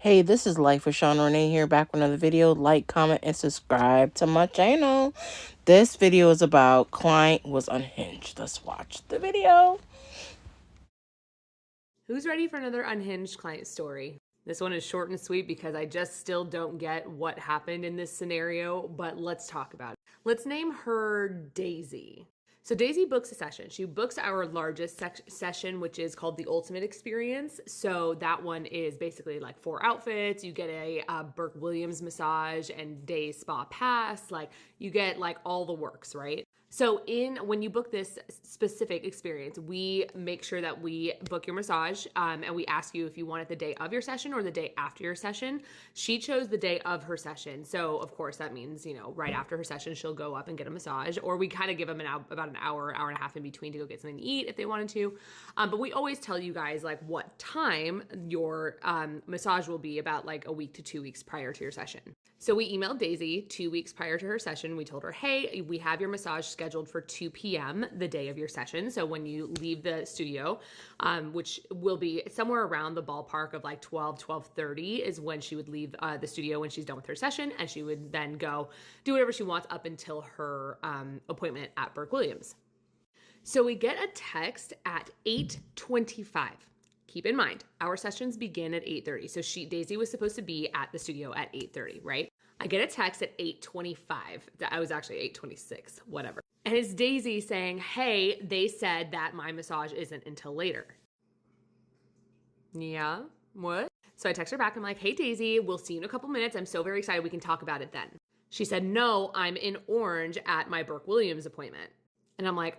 Hey, this is Life with Sean Renee here, back with another video. Like, comment, and subscribe to my channel. This video is about client was unhinged. Let's watch the video. Who's ready for another unhinged client story? This one is short and sweet because I just still don't get what happened in this scenario, but let's talk about it. Let's name her Daisy. So Daisy books a session. She books our largest session, which is called the Ultimate Experience. So that one is basically like 4 outfits. You get a Burke Williams massage and day spa pass. Like you get like all the works, right? So when you book this specific experience, we make sure that we book your massage and we ask you if you want it the day of your session or the day after your session. She chose the day of her session. So of course that means, right after her session, she'll go up and get a massage, or we kind of give them about an hour and a half in between to go get something to eat if they wanted to. But we always tell you guys like what time your massage will be about like a week to 2 weeks prior to your session. So we emailed Daisy 2 weeks prior to her session. We told her, hey, we have your massage scheduled for 2 p.m. the day of your session. So when you leave the studio, which will be somewhere around the ballpark of like 12:30 is when she would leave the studio when she's done with her session. And she would then go do whatever she wants up until her appointment at Burke Williams. So we get a text at 8:25. Keep in mind, our sessions begin at 8:30. So Daisy was supposed to be at the studio at 8:30, right? I get a text at 8:25. I was actually 8:26, whatever. And it's Daisy saying, hey, they said that my massage isn't until later. Yeah, what? So I text her back. I'm like, hey, Daisy, we'll see you in a couple minutes. I'm so very excited. We can talk about it then. She said, no, I'm in Orange at my Burke Williams appointment. And I'm like,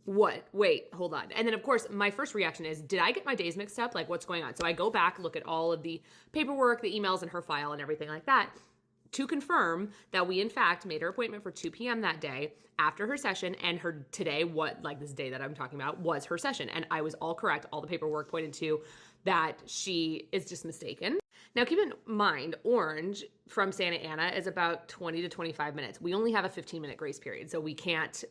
what? Wait, hold on. And then of course, my first reaction is, did I get my days mixed up? Like what's going on? So I go back, look at all of the paperwork, the emails in her file and everything like that to confirm that we in fact made her appointment for 2 p.m. that day after her session, and her today, this day that I'm talking about, was her session. And I was all correct. All the paperwork pointed to that she is just mistaken. Now, keep in mind, Orange from Santa Ana is about 20 to 25 minutes. We only have a 15-minute grace period, so we can't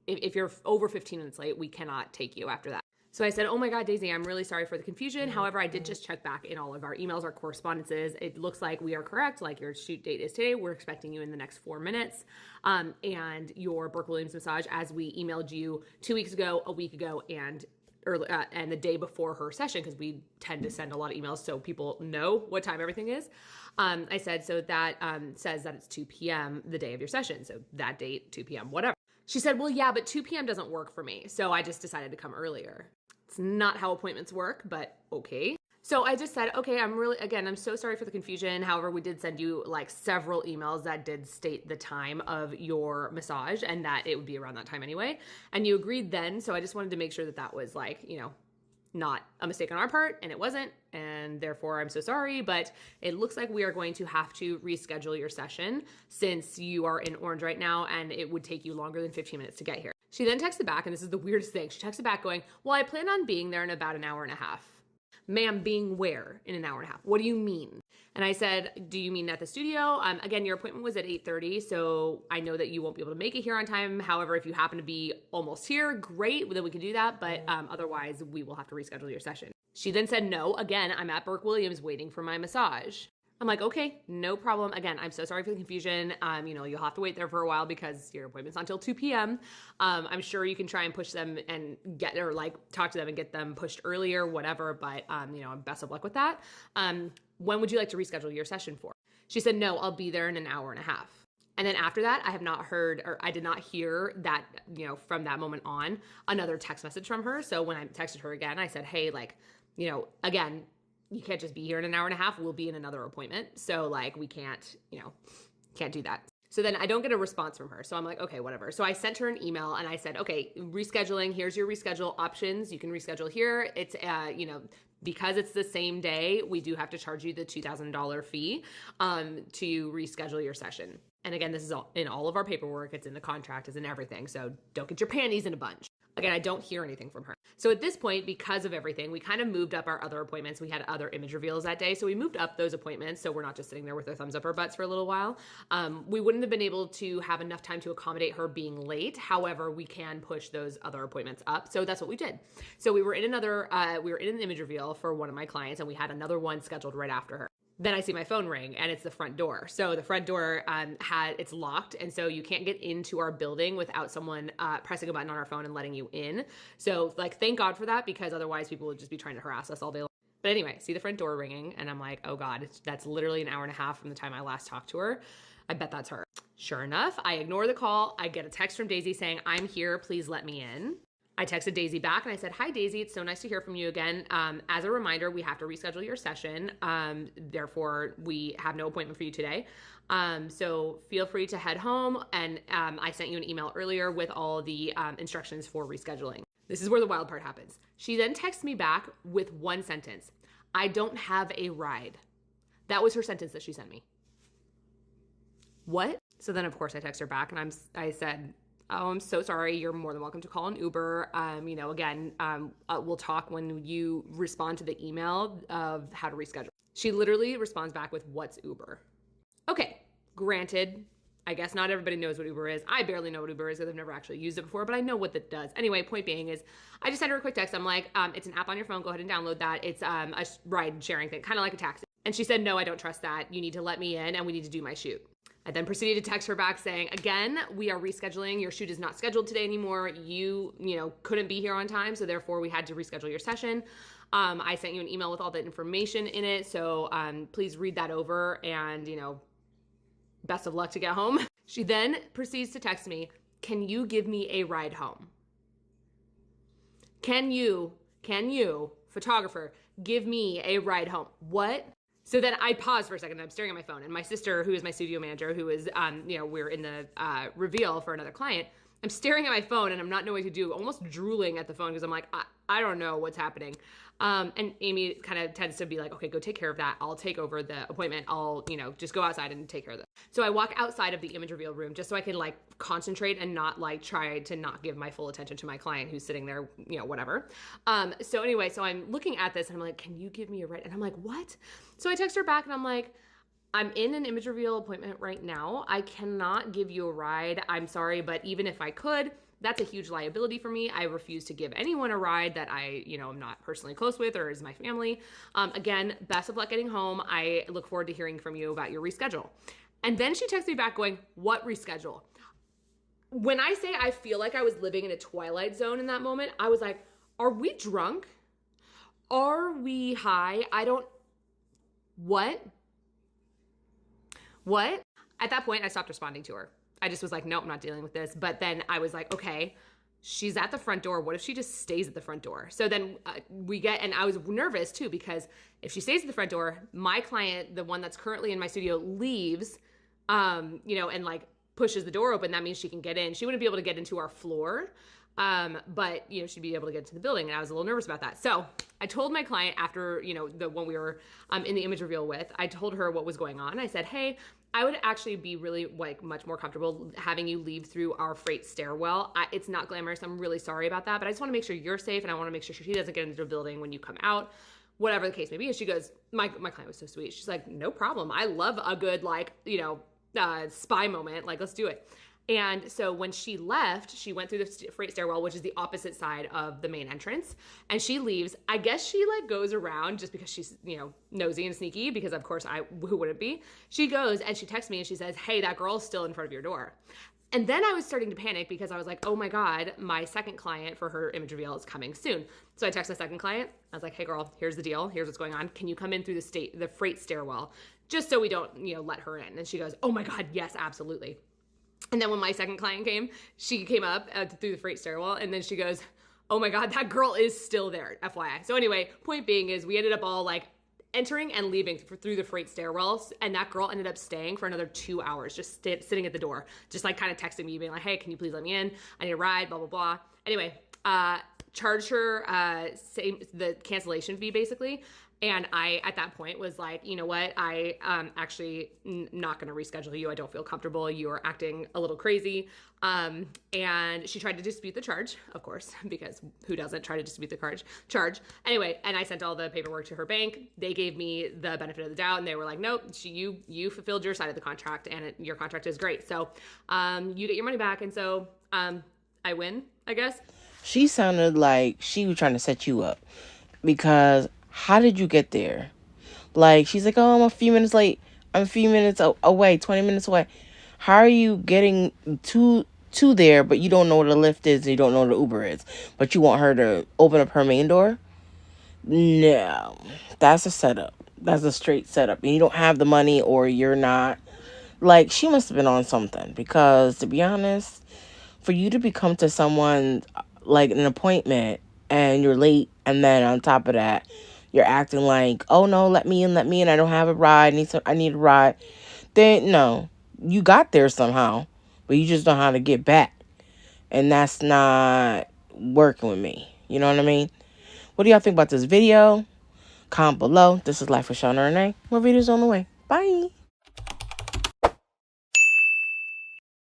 if you're over 15 minutes late, we cannot take you after that. So I said, oh my God, Daisy, I'm really sorry for the confusion. However, I did just check back in all of our emails, our correspondences. It looks like we are correct. Like your shoot date is today. We're expecting you in the next 4 minutes. And your Burke Williams massage, as we emailed you 2 weeks ago, a week ago, and the day before her session, because we tend to send a lot of emails so people know what time everything is. I said, so that says that it's 2 p.m. the day of your session. So that date, 2 p.m., whatever. She said, well, yeah, but 2 p.m. doesn't work for me. So I just decided to come earlier. It's not how appointments work, but okay. So I just said, okay, I'm so sorry for the confusion. However, we did send you like several emails that did state the time of your massage and that it would be around that time anyway. And you agreed then. So I just wanted to make sure that that was not a mistake on our part, and it wasn't, and therefore I'm so sorry, but it looks like we are going to have to reschedule your session since you are in Orange right now and it would take you longer than 15 minutes to get here. She then texted back, and this is the weirdest thing. She texted back going, well, I plan on being there in about an hour and a half. Ma'am, being where in an hour and a half? What do you mean? And I said, do you mean at the studio? Again, your appointment was at 8:30, so I know that you won't be able to make it here on time. However, if you happen to be almost here, great, then we can do that. But otherwise, we will have to reschedule your session. She then said, no, again, I'm at Burke Williams waiting for my massage. I'm like, okay, no problem. Again, I'm so sorry for the confusion. You'll have to wait there for a while because your appointment's not until 2 p.m. I'm sure you can try and push them and talk to them and get them pushed earlier, whatever. But, best of luck with that. When would you like to reschedule your session for? She said, no, I'll be there in an hour and a half. And then after that, I have not heard, or I did not hear that, from that moment on, another text message from her. So when I texted her again, I said, hey, again, you can't just be here in an hour and a half. We'll be in another appointment. So we can't do that. So then I don't get a response from her. So I'm like, okay, whatever. So I sent her an email and I said, okay, rescheduling, here's your reschedule options. You can reschedule here. It's, because it's the same day, we do have to charge you the $2,000 fee to reschedule your session. And again, this is in all of our paperwork. It's in the contract, it's in everything. So don't get your panties in a bunch. Again, I don't hear anything from her. So at this point, because of everything, we kind of moved up our other appointments. We had other image reveals that day. So we moved up those appointments. So we're not just sitting there with our thumbs up our butts for a little while. We wouldn't have been able to have enough time to accommodate her being late. However, we can push those other appointments up. So that's what we did. So we were in an image reveal for one of my clients, and we had another one scheduled right after her. Then I see my phone ring, and it's the front door. So the front door it's locked, and so you can't get into our building without someone pressing a button on our phone and letting you in. So like, thank God for that, because otherwise people would just be trying to harass us all day long. But anyway, see the front door ringing, and I'm like, oh God, that's literally an hour and a half from the time I last talked to her. I bet that's her. Sure enough, I ignore the call. I get a text from Daisy saying, I'm here, please let me in. I texted Daisy back and I said, hi, Daisy, it's so nice to hear from you again. As a reminder, we have to reschedule your session. Therefore, we have no appointment for you today. So feel free to head home. And I sent you an email earlier with all the instructions for rescheduling. This is where the wild part happens. She then texts me back with one sentence. I don't have a ride. That was her sentence that she sent me. What? So then, of course, I text her back and I said, oh, I'm so sorry. You're more than welcome to call an Uber. We'll talk when you respond to the email of how to reschedule. She literally responds back with, what's Uber? Okay, granted, I guess not everybody knows what Uber is. I barely know what Uber is because I've never actually used it before, but I know what that does. Anyway, point being is I just sent her a quick text. I'm like, it's an app on your phone. Go ahead and download that. It's a ride sharing thing, kind of like a taxi. And she said, no, I don't trust that. You need to let me in and we need to do my shoot. I then proceeded to text her back saying, again, we are rescheduling. Your shoot is not scheduled today anymore. You couldn't be here on time, so therefore we had to reschedule your session. I sent you an email with all the information in it, so please read that over and, best of luck to get home. She then proceeds to text me, can you give me a ride home? Can you, photographer, give me a ride home? What? So then I paused for a second and I'm staring at my phone, and my sister, who is my studio manager, who is, we're in the reveal for another client. I'm staring at my phone and I'm not knowing what to do, almost drooling at the phone because I'm like, I don't know what's happening. And Amy kind of tends to be like, okay, go take care of that. I'll take over the appointment. I'll, just go outside and take care of that. So I walk outside of the image reveal room just so I can like concentrate and not like try to not give my full attention to my client who's sitting there, whatever. So anyway, so I'm looking at this and I'm like, can you give me a ride? And I'm like, what? So I text her back and I'm like, I'm in an image reveal appointment right now. I cannot give you a ride. I'm sorry, but even if I could, that's a huge liability for me. I refuse to give anyone a ride that I, am not personally close with or is my family. Again, best of luck getting home. I look forward to hearing from you about your reschedule. And then she texts me back going, what reschedule? When I say I feel like I was living in a twilight zone in that moment, I was like, are we drunk? Are we high? What? At that point, I stopped responding to her. I just was like, no, I'm not dealing with this. But then I was like, okay, she's at the front door. What if she just stays at the front door? So then and I was nervous too, because if she stays at the front door, my client, the one that's currently in my studio, leaves, and like pushes the door open. That means she can get in. She wouldn't be able to get into our floor. But she'd be able to get into the building, and I was a little nervous about that. So I told my client after, the one we were in the image reveal with, I told her what was going on. I said, hey, I would actually be really like much more comfortable having you leave through our freight stairwell. It's not glamorous. I'm really sorry about that, but I just want to make sure you're safe, and I want to make sure she doesn't get into the building when you come out, whatever the case may be. And she goes, my client was so sweet. She's like, no problem. I love a good spy moment. Like, let's do it. And so when she left, she went through the freight stairwell, which is the opposite side of the main entrance, and she leaves. I guess she like goes around just because she's, nosy and sneaky, because of course who wouldn't be? She goes and she texts me and she says, hey, that girl's still in front of your door. And then I was starting to panic because I was like, oh my God, my second client for her image reveal is coming soon. So I text my second client. I was like, hey girl, here's the deal. Here's what's going on. Can you come in through the freight stairwell just so we don't, let her in? And she goes, oh my God, yes, absolutely. And then when my second client came, she came up through the freight stairwell, and then she goes, oh my God, that girl is still there, FYI. So anyway, point being is we ended up all like entering and leaving through the freight stairwells, and that girl ended up staying for another 2 hours, just sitting at the door, just like kind of texting me, being like, hey, can you please let me in? I need a ride, blah, blah, blah. Anyway, charged her the cancellation fee basically. And I, at that point, was like, you know what? I actually not going to reschedule you. I don't feel comfortable. You are acting a little crazy. And she tried to dispute the charge, of course, because who doesn't try to dispute the charge? Anyway, and I sent all the paperwork to her bank. They gave me the benefit of the doubt, and they were like, nope, you fulfilled your side of the contract, and your contract is great. So you get your money back. And so I win, I guess. She sounded like she was trying to set you up, because how did you get there? Like, she's like, oh, I'm a few minutes late. I'm a few minutes away, 20 minutes away. How are you getting to there, but you don't know where the Lyft is and you don't know where the Uber is, but you want her to open up her main door? No, that's a setup. That's a straight setup. And you don't have the money, or you're not. Like, she must have been on something, because, to be honest, for you to become to someone like an appointment and you're late, and then on top of that, you're acting like, oh no, let me in, I don't have a ride, I need a ride. Then no, you got there somehow, but you just don't know how to get back, and that's not working with me. You know what I mean? What do y'all think about this video? Comment below. This is Life with Shauna Renee. More videos on the way. Bye.